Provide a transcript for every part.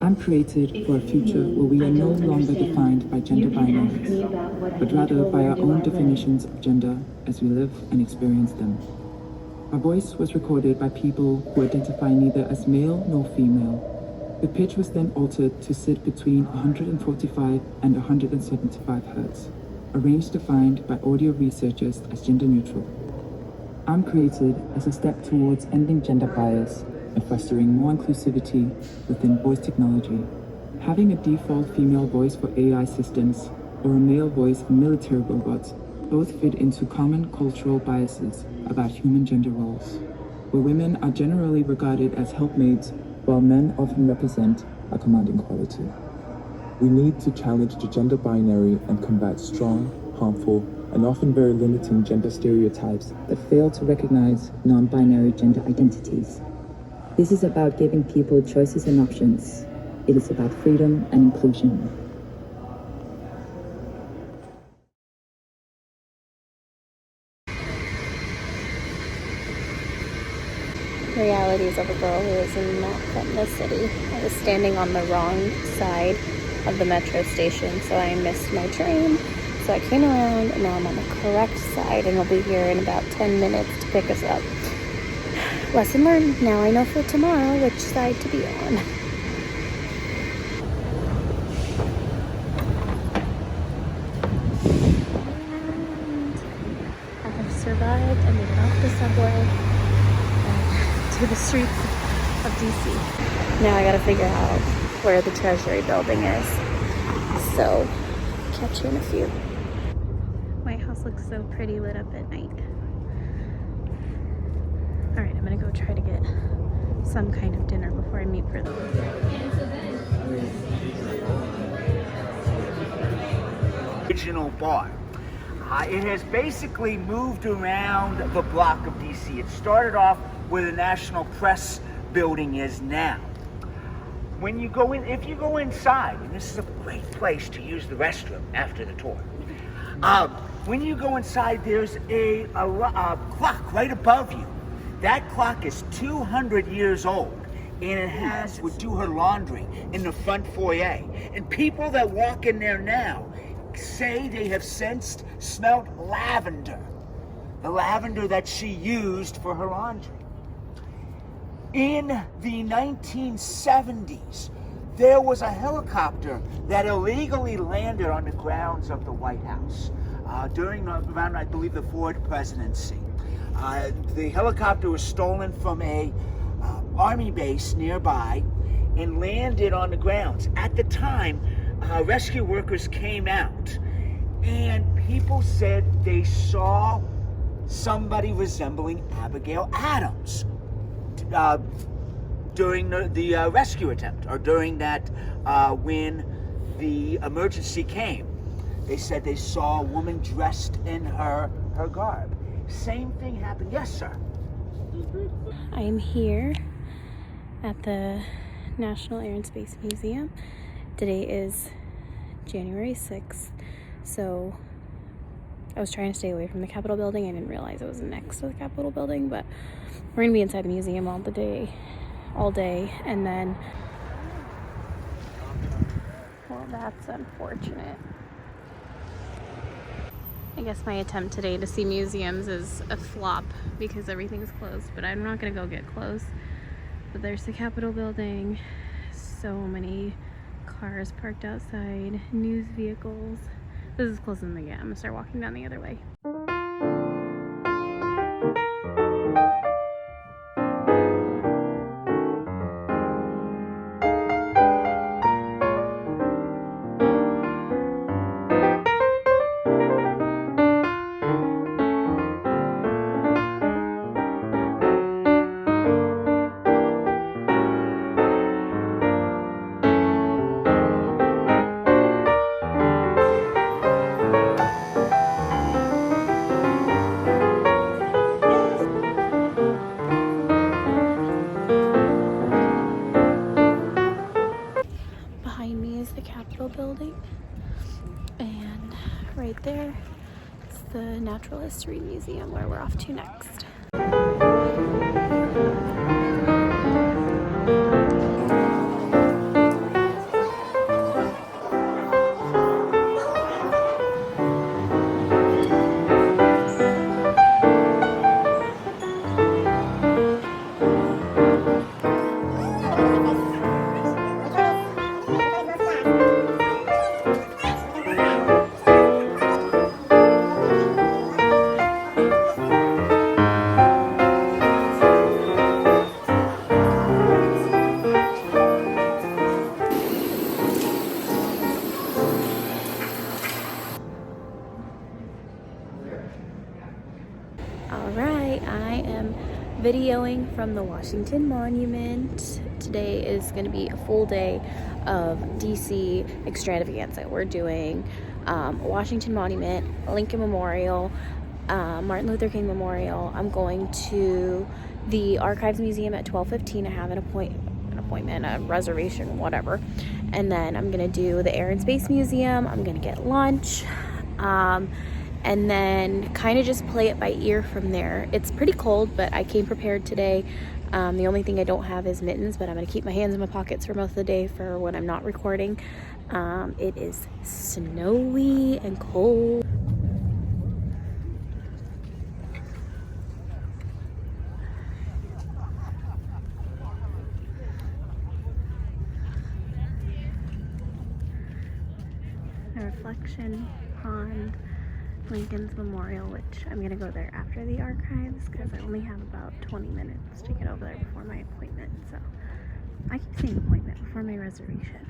I'm created for a future where we are no longer defined by gender binaries, but rather by our own definitions of gender as we live and experience them. My voice was recorded by people who identify neither as male nor female. The pitch was then altered to sit between 145 and 175 hertz, a range defined by audio researchers as gender neutral. I'm created as a step towards ending gender bias and fostering more inclusivity within voice technology. Having a default female voice for AI systems or a male voice for military robots both fit into common cultural biases about human gender roles, where women are generally regarded as helpmates while men often represent a commanding quality. We need to challenge the gender binary and combat strong, harmful, and often very limiting gender stereotypes that fail to recognize non-binary gender identities. This is about giving people choices and options. It is about freedom and inclusion. Realities of a girl who is not from the city. I was standing on the wrong side of the metro station, so I missed my train. So I came around, and now I'm on the correct side, and I'll be here in about 10 minutes to pick us up. Lesson learned. Now I know for tomorrow which side to be on. And I have survived and made it off the subway and to the streets of DC. Now I gotta figure out where the Treasury building is. So, catch you in a few. White House looks so pretty lit up at night. Alright, I'm gonna go try to get some kind of dinner before I meet for them. Original bar. It has basically moved around the block of DC. It started off where the National Press building is now. When you go in, if you go inside, and this is a great place to use the restroom after the tour. When you go inside, there's a clock right above you. That clock is 200 years old, and it would do her laundry in the front foyer. And people that walk in there now say they have smelled lavender, the lavender that she used for her laundry. In the 1970s, there was a helicopter that illegally landed on the grounds of the White House during around, I believe, the Ford presidency. The helicopter was stolen from a army base nearby and landed on the grounds. At the time, rescue workers came out, and people said they saw somebody resembling Abigail Adams during the rescue attempt, or during that when the emergency came. They said they saw a woman dressed in her garb. Same thing happened. Yes, sir. I'm here at the National Air and Space Museum. Today is January 6th, so I was trying to stay away from the Capitol building. I didn't realize it was next to the Capitol building, but we're gonna be inside the museum all day, and then, well, that's unfortunate. I guess my attempt today to see museums is a flop because everything's closed, but I'm not gonna go get close. But there's the Capitol building, so many cars parked outside, news vehicles. This is closer than I get. I'm gonna start walking down the other way. Building, and right there is the Natural History Museum where we're off to next. videoing from the Washington Monument. Today is going to be a full day of DC extravaganza. We're doing Washington Monument, Lincoln Memorial, Martin Luther King Memorial. I'm going to the Archives Museum at 12:15. I have a reservation, whatever. And then I'm gonna do the Air and Space Museum. I'm gonna get lunch, and then kind of just play it by ear from there. It's pretty cold, but I came prepared today. The only thing I don't have is mittens, but I'm gonna keep my hands in my pockets for most of the day for when I'm not recording. It is snowy and cold. A reflection pond, Lincoln's Memorial, which I'm gonna go there after the archives because I only have about 20 minutes to get over there before my appointment. So I keep saying appointment before my reservation.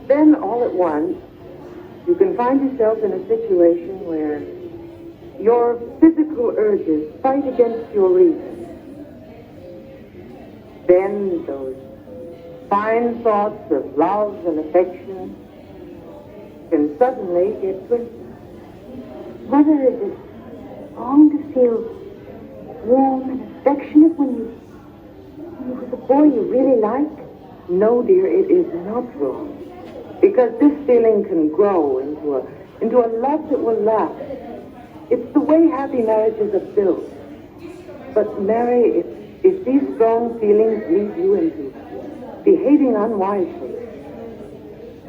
Then, all at once, you can find yourself in a situation where your physical urges fight against your reason. Then those fine thoughts of love and affection can suddenly get twisted. Mother, is it wrong to feel warm and affectionate when you with a boy you really like? No, dear, it is not wrong. Because this feeling can grow into a love that will last. It's the way happy marriages are built. But Mary, if these strong feelings lead you into behaving unwisely,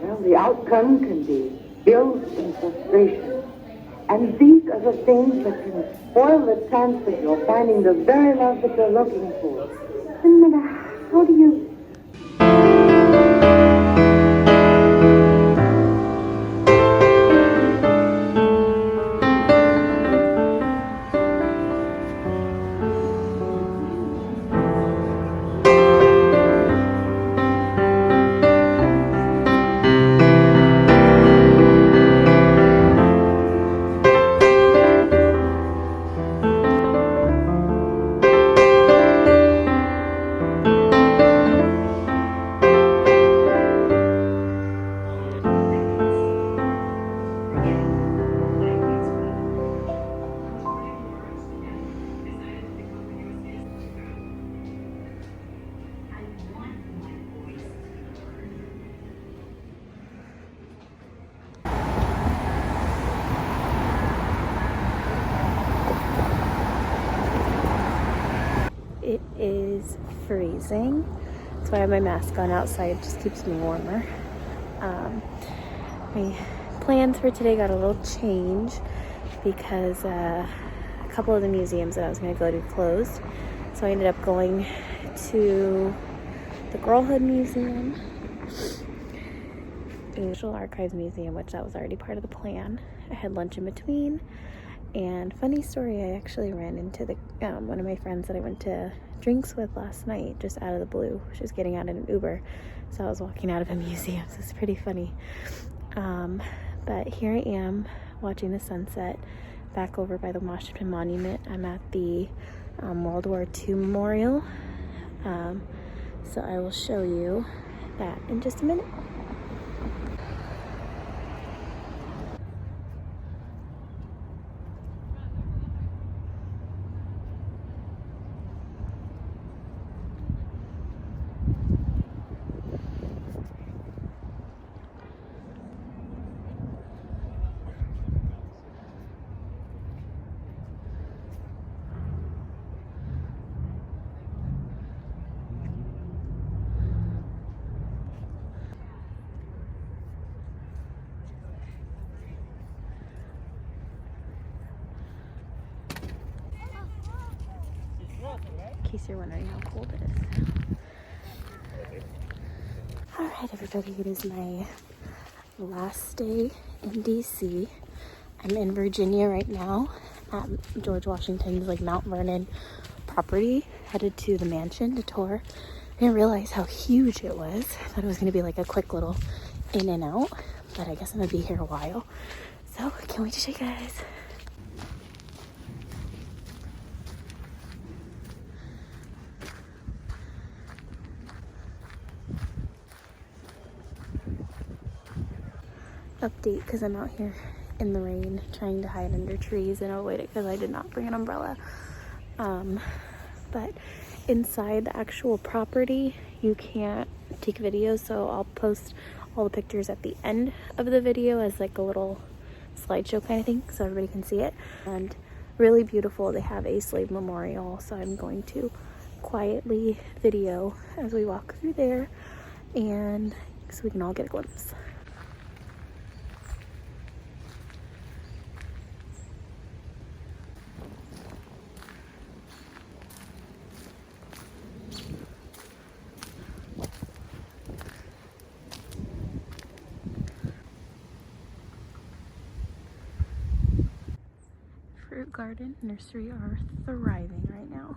well, the outcome can be guilt and frustration. And these are the things that can spoil the chance of your finding the very love that you're looking for. And Mother, how do you... It is freezing. That's why I have my mask on outside. It just keeps me warmer. My plans for today got a little change because a couple of the museums that I was going to go to closed. So I ended up going to the Girlhood Museum, the National Archives Museum, which that was already part of the plan. I had lunch in between. And funny story, I actually ran into the one of my friends that I went to drinks with last night, just out of the blue. She was getting out in an Uber, so I was walking out of a museum, so it's pretty funny. But here I am watching the sunset back over by the Washington Monument. I'm at the World War II Memorial, so I will show you that in just a minute. case you're wondering how cold it is. Alright everybody, it is my last day in DC. I'm in Virginia right now at George Washington's Mount Vernon property, headed to the mansion to tour. I didn't realize how huge it was. I thought it was going to be like a quick little in and out, but I guess I'm going to be here a while. So, can't wait to show you guys. Update, because I'm out here in the rain trying to hide under trees and avoid it because I did not bring an umbrella. But inside the actual property you can't take videos, so I'll post all the pictures at the end of the video as like a little slideshow kind of thing so everybody can see it. And really beautiful. They have a slave memorial, so I'm going to quietly video as we walk through there and so we can all get a glimpse. Fruit garden, nursery are thriving right now.